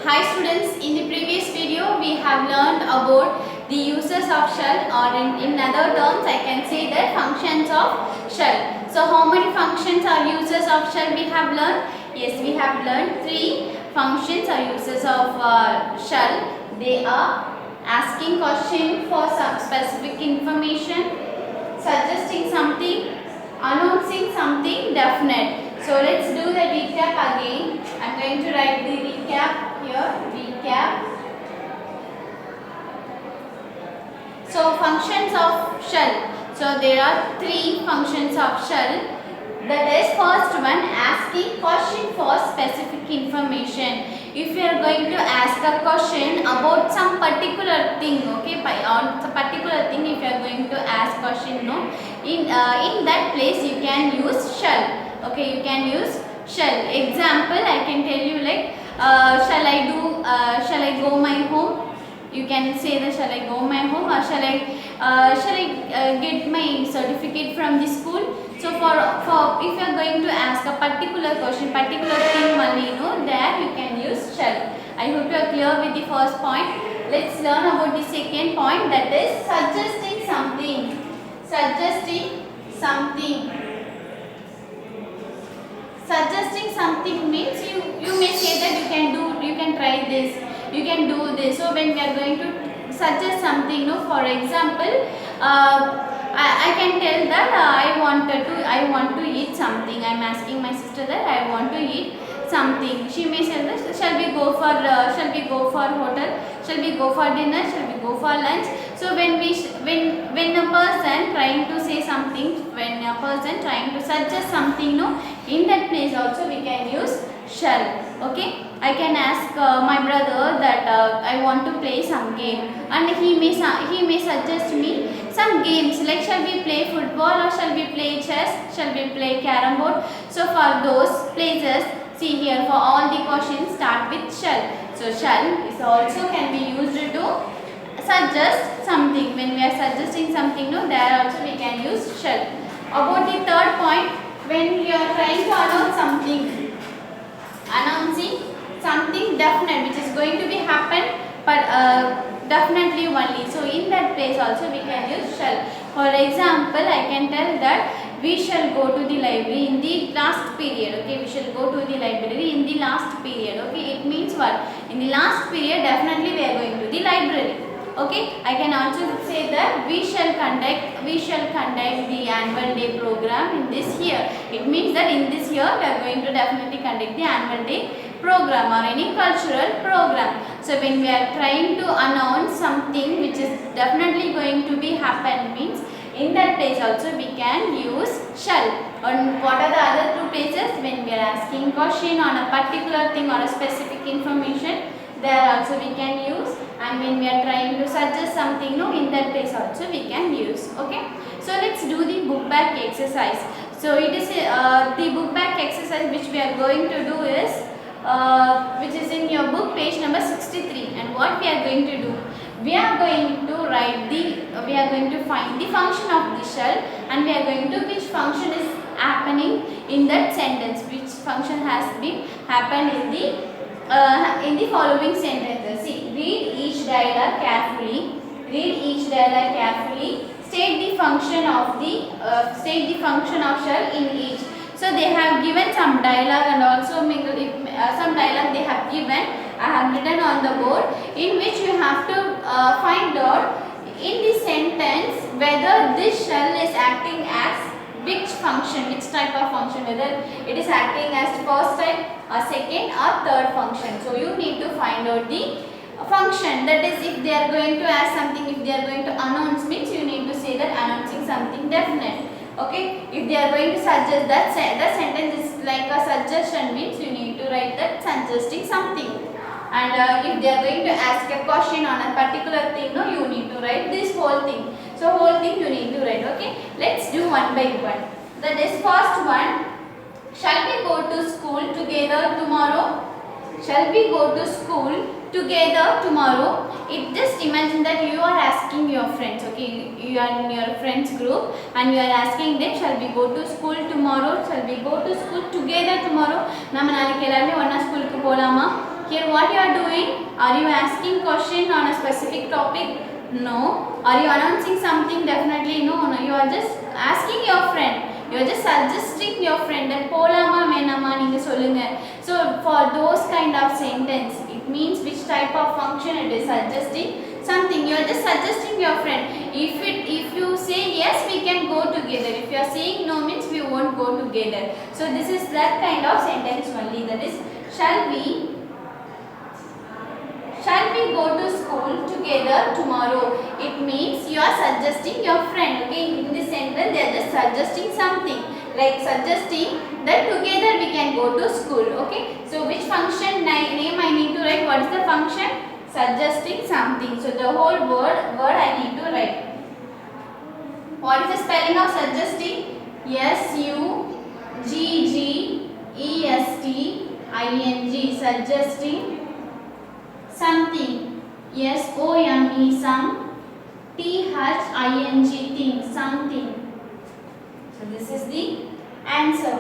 Hi students, in the previous video we have learned about the uses of shell, or in other terms I can say that functions of shell. So how many functions or uses of shell we have learned? Yes, we have learned 3 functions or uses of shell. They are asking question for some specific information, suggesting something, announcing something definite. So let's do the recap again. I'm going to write the recap here. Recap. So functions of shell. So there are 3 functions of shell. That is, first one, asking question for specific information. If you are going to ask a question about some particular thing, okay, on some particular thing, if you are going to ask question, no, in that place you can use shall. Okay, you can use shall. Example, I can tell you like, shall I go my home? You can say that shall I go my home, or shall I get my certificate from the school. So for if you are going to ask a particular question, particular thing only, there you can use shall. I hope you are clear with the first point. Let's learn about the second point, that is suggesting something. Suggesting something. Suggesting something means you may say that you can try this, you can do this. So when we are going to suggest something, for example, I can tell that I want to eat something. I am asking my sister that I want to eat something. She may say that shall we go for hotel, shall we go for dinner, shall we go for lunch. So when a person trying to say something, when a person trying to suggest something, in that place also we can use shall. Okay, I can ask my brother that I want to play some game, and he may suggest me some games like shall we play football, or shall we play chess, shall we play carom board. So for those places, see here, for all the questions start with shall. So shall is also can be used to suggest something. When we are suggesting something, there also we can use shall. About the third point, when you are trying to announce something, announcing something definite which is going to be happen, but definitely only. So in that place also we can use shall. For example, I can tell that we shall go to the library in the last period. Okay, we shall go to the library in the last period. Okay, it means what? In the last period definitely we are going to the library. Okay, I can also say that we shall conduct the annual day program in this year. It means that in this year we are going to definitely conduct the annual day program or any cultural program. So when we are trying to announce something which is definitely going to be happen, means in that place also we can use shall. And what are the other 2 places? When we are asking question on a particular thing or a specific information, there also we can use. And when we are trying to suggest something, in that place also we can use. Okay, so let's do the book back exercise. So it is the book back exercise which we are going to do is which is in your book, page number 63. And what we are going to do, we are going to find the function of the shall, and we are going to which function is happening in that sentence, which function has been happened in the following sentences. See, read each dialogue carefully. Read each dialogue carefully. State the function of shall in each. So they have given some dialogue, and also some dialogue they have given. I have written on the board, in which you have to find out in the sentence whether this shall is acting as which function, which type of function, whether it is acting as first type or second or third function. So you need to find out the function. That is, if they are going to ask something, if they are going to announce, means you need to say that announcing something definite. Okay, if they are going to suggest, that sentence is like a suggestion, means you need to write that suggesting something. And if they are going to ask a question on a particular thing, you need to write this whole thing. So whole thing you need to write. Okay, let's do one by one. That is, first one, shall we go to school together tomorrow? Shall we go to school together tomorrow? Just imagine that you are asking your friends. Okay, you are in your friends group and you are asking them, shall we go to school tomorrow? Shall we go to school together tomorrow? Nama naliki ellarme onna school ku polama? Here what you are doing? Are you asking question on a specific topic? No. Are you announcing something? Definitely no. No. You are just asking your friend. You are just suggesting your friend that polama venama neenga solunga. So for those kind of sentence, it means which type of function it is suggesting something. You are just suggesting your friend. If you say yes, we can go together. If you are saying no, means we won't go together. So this is that kind of sentence only. That is, shall we go to school together tomorrow? It means you are suggesting your friend. Okay, in this sentence they are just suggesting something, like suggesting that together we can go to school. Okay, so which function name I need to write? What is the function? Suggesting something. So the whole word I need to write. What is the spelling of suggesting? SUGGESTING. Suggesting something. SOME some. THING thing, something. So this is the answer.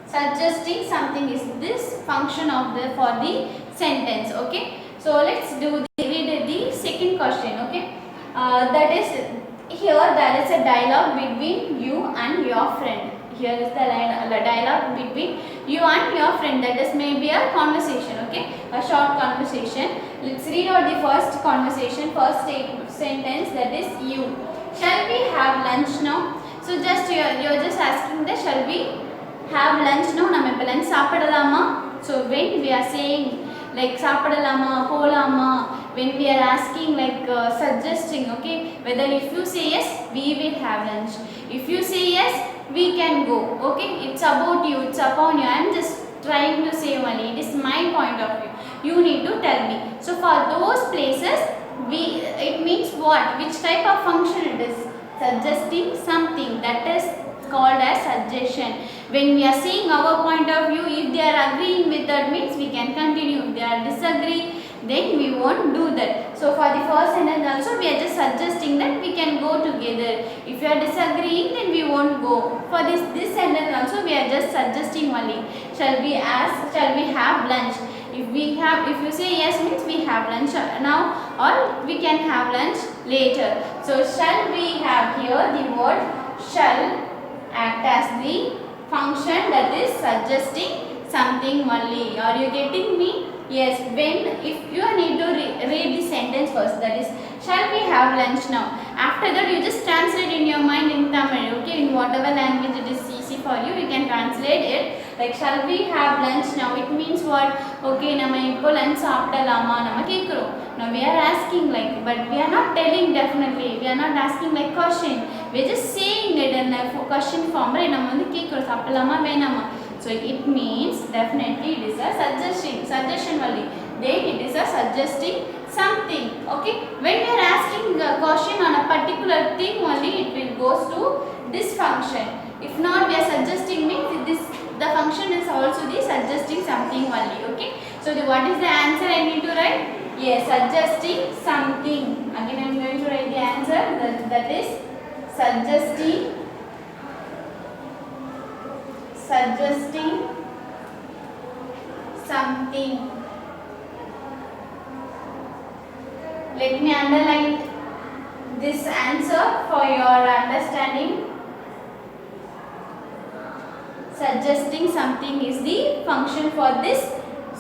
Suggesting something is this function of for the sentence. Okay, so let's read the second question. Okay, that is, here there is a dialogue between you and your friend. Here is the dialogue between you and your friend. That is maybe a conversation. Okay, a short conversation. Let's read out the first conversation, first sentence. That is, you. Shall we have lunch now? So just you're just asking that shall we have lunch now? நம்ம இப்ப lunch சாப்பிடலாமா? So when we are saying like சாப்பிடலாமா, போலாமா, when we are asking like suggesting, okay, whether if you say yes, we will have lunch. If you say yes, we can go. Okay, it's about you, it's upon you. I am just trying to say only, it is my point of view. You need to tell me. So for those places, it means what? Which type of function it is? Suggesting something. That is called as suggestion. When we are saying our point of view, if they are agreeing with that, means we can continue. If they are disagree, then we won't do that. So for the first sentence also, we are just suggesting that we can go together. If you are disagreeing, then we won't go. For this sentence also, we are just suggesting only. Shall we have lunch? If you say yes, means we have lunch now, or we can have lunch later. So shall we have, here the word shall act as the function that is suggesting something only. Are you getting me? Yes. If you need to read the sentence first, that is, shall we have lunch now? After that, you just translate in your mind in Tamil. Okay, in whatever language it is easy for you, you can translate it. Like, shall we have lunch now? It means what? Okay, நம்ம இப்போ lunch சாப்பிடலாமா நம்ம கேக்குறோம். Now we are asking like, but we are not telling definitely. We are not asking like question. We are just saying it in a question form. Right? நம்ம வந்து கேக்குறோம் சாப்பிடலாமா வேணாமா. So it means definitely it is a suggestion only. Then it is a suggesting something. Okay. When we are asking a question on a particular thing only, it will goes to this function. If not, we are suggesting means the function is also the suggesting something only. Okay. So what is the answer I need to write? Yes, suggesting something. Again I am going to write the answer. That is suggesting something. Let me underline this answer for your understanding. Suggesting something is the function for this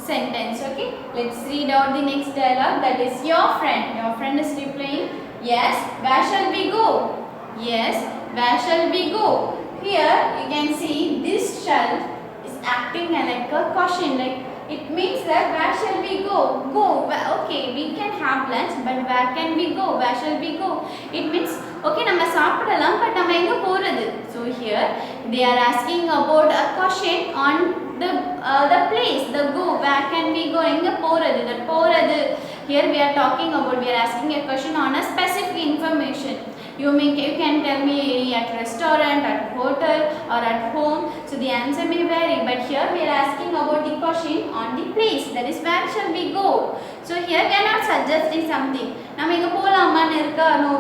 sentence. Okay, let's read out the next dialogue. That is, your friend is replying, yes, where shall we go? Yes, where shall we go? Here you can see this shall is acting like a question. Like, it means that where shall we go? Okay, we can have lunch, but where can we go? Where shall we go? It means okay, நம்ம சாப்பிடலாம், but நம்ம எங்க போறது? So here they are asking about a question on the place, the go. Where can we go? எங்க போறது? That போறது. Here we are talking about, we are asking a question on a specific information. You can tell me at restaurant, at hotel, or at home. So the answer may vary, but here we are asking about the question on the place. That is, where shall we go? So here we are not suggesting something. நம்ம இங்க போலாமான்னு இருக்கா? No,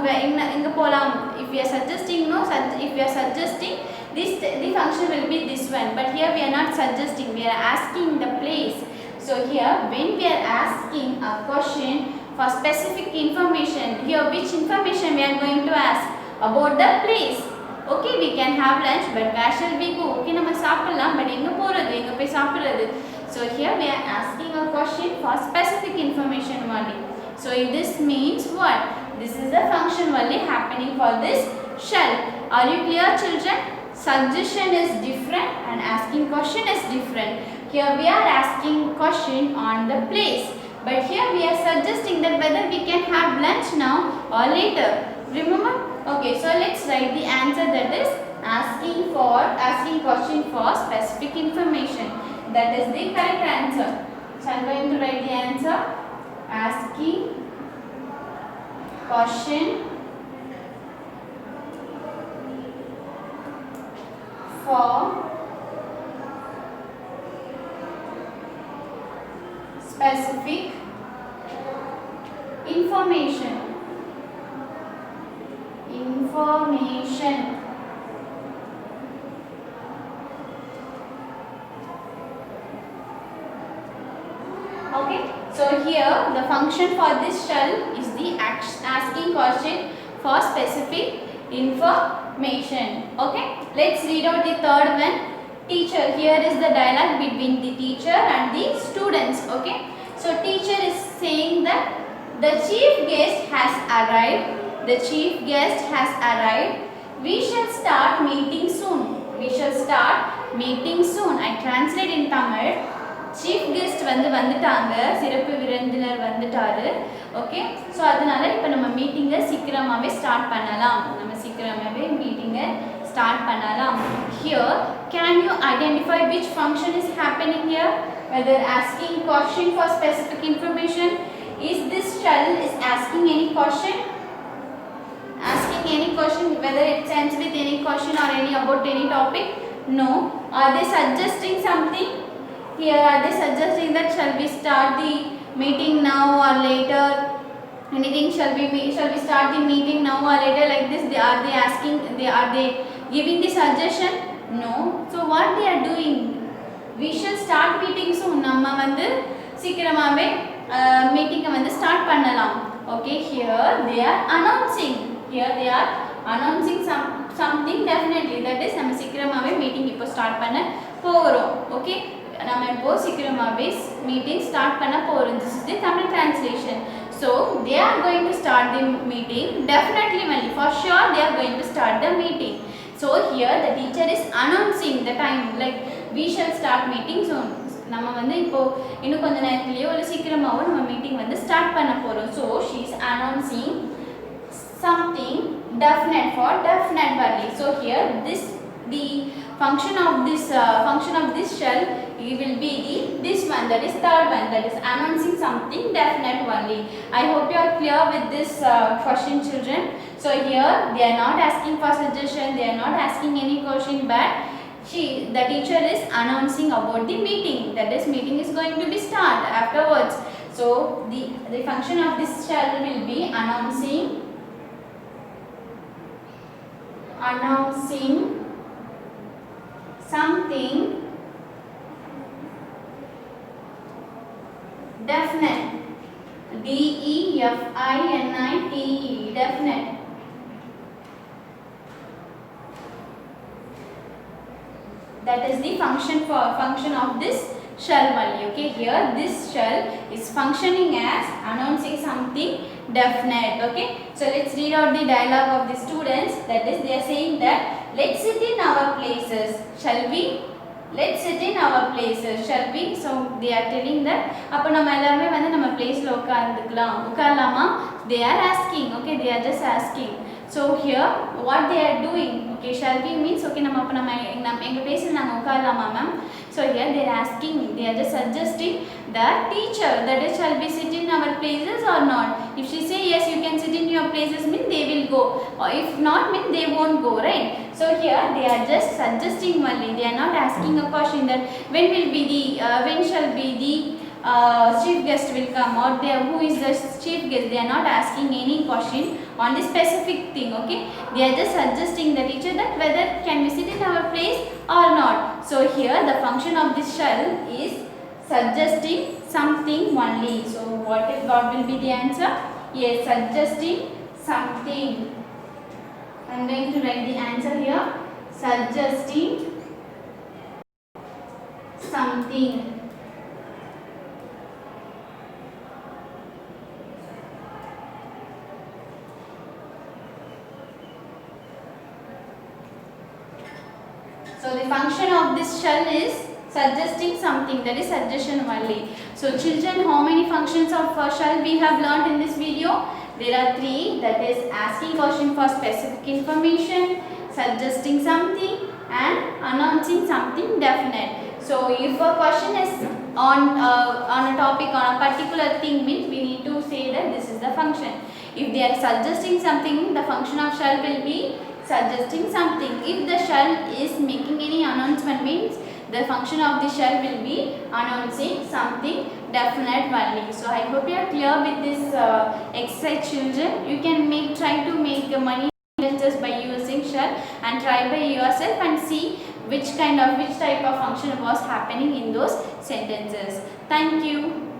இங்க போலாம். If we are suggesting no, if we are suggesting, the function will be this one, but here we are not suggesting, we are asking the place. So here when we are asking a question for specific information, here which information we are going to ask? About the place. Okay, we can have lunch, but where shall we go? Okay, நம்ம சாப்பிடலாம், but எங்க போறது, எங்க போய் சாப்பிடுறது? So here we are asking a question for specific information only. So this means what? This is the function only happening for this shall. Are you clear, children? Suggestion is different and asking question is different. Here we are asking question on the place, but here we are suggesting that whether we can have lunch now or later. Remember? Okay, so let's write the answer, that is asking question for specific information. That is the correct answer. So I am going to write the answer, asking question for specific information. Okay, so here the function for this shall is the asking question for specific information. Okay, let's read out the third one. Teacher, here is the dialogue between the teacher and the students. Okay, so teacher is saying that the chief guest has arrived. The chief guest has arrived. We shall start meeting soon. We shall start meeting soon. I translate in Tamil. Chief guest வந்துட்டாங்க, சிறப்பு விருந்தினர் வந்துட்டாரு. Okay, so அதனால இப்போ நம்ம மீட்டிங்கை சீக்கிரமாகவே start பண்ணலாம். நம்ம சீக்கிரமாகவே மீட்டிங்கை ஸ்டார்ட் பண்ணலாம். Here, can you identify which function is happening here? Whether asking question for specific information. Is this shall is asking any question? Asking any question, whether it ends with any question or any about any topic? No. Are they suggesting something? Here are they suggesting that shall we start the meeting now or later? Anything shall we start the meeting now or later, like this? Are they asking? Are they giving the suggestion? No. So what they are doing? We shall start meeting soon. நம்ம வந்து சீக்கிரமாவே மீட்டிங்கை வந்து start பண்ணலாம். Okay, here they are announcing. Here they are announcing something definitely, that is நம்ம சீக்கிரமாவே meeting இப்போ start பண்ண போறோம். Okay, நம்ம இப்போ சீக்கிரமாவே மீட்டிங் ஸ்டார்ட் பண்ண போறோம். This is the Tamil translation. So they are going to start the meeting definitely, only for sure they are going to start the meeting. So here the teacher is announcing the time, like we shall start meeting soon. நம்ம வந்து இப்போ இன்னும் கொஞ்ச நேரத்திலேயோ இல்லை சீக்கிரமாவோ நம்ம meeting வந்து start பண்ண போறோம். So she is announcing something definite for definite only. So here the function of this shall will be this one, that is third one, that is announcing something definite only. I hope you are clear with this question, children. So here they are not asking for suggestion, they are not asking any question, but the teacher is announcing about the meeting, that is meeting is going to be start afterwards. So the function of this shall will be announcing something definite. definite, definite. That is the function of this shall only. Okay, here this shall is functioning as announcing something definite. Okay, so let's read out the dialogue of the students. That is, they are saying that let's sit in our places. Shall we? Let's sit in our places. Shall we? So they are telling that அப்போ நம்ம எல்லாரும் வந்து நம்ம பிளேஸ்ல உட்காரலாமா? They are asking. Okay, they are just asking. So here what they are doing? Okay, shall we means okay, நம்ம அப்போ நம்ம எங்க பிளேஸ்ல நாங்க உட்காரலாமா ma'am? So here they are asking, they are just suggesting the teacher that is shall we sit in our places or not? If she say yes, you can sit in your places, mean they will go, or if not, mean they won't go, right? So here they are just suggesting only. They are not asking a question that when shall be the chief guest will come, or who is the chief guest. They are not asking any question on the specific thing. Okay, they are just suggesting the teacher that whether can we sit in our place or not. So here the function of this shall is suggesting something only. So what will be the answer? Yes, suggesting something. I am going to write the answer here. Suggesting something. So the function of this shall is suggesting something, that is suggestion only. So children, how many functions of shall we have learnt in this video? There are 3, that is asking question for specific information, suggesting something and announcing something definite. So if a question is on a topic, on a particular thing, means we need to say that this is the function. If they are suggesting something, the function of shall will be suggesting something. If the shall is making any announcement, means the function of the shall will be announcing something definite only. So I hope you are clear with this exercise, children. You can try to make money sentences by using shall, and try by yourself and see which type of function was happening in those sentences. Thank you.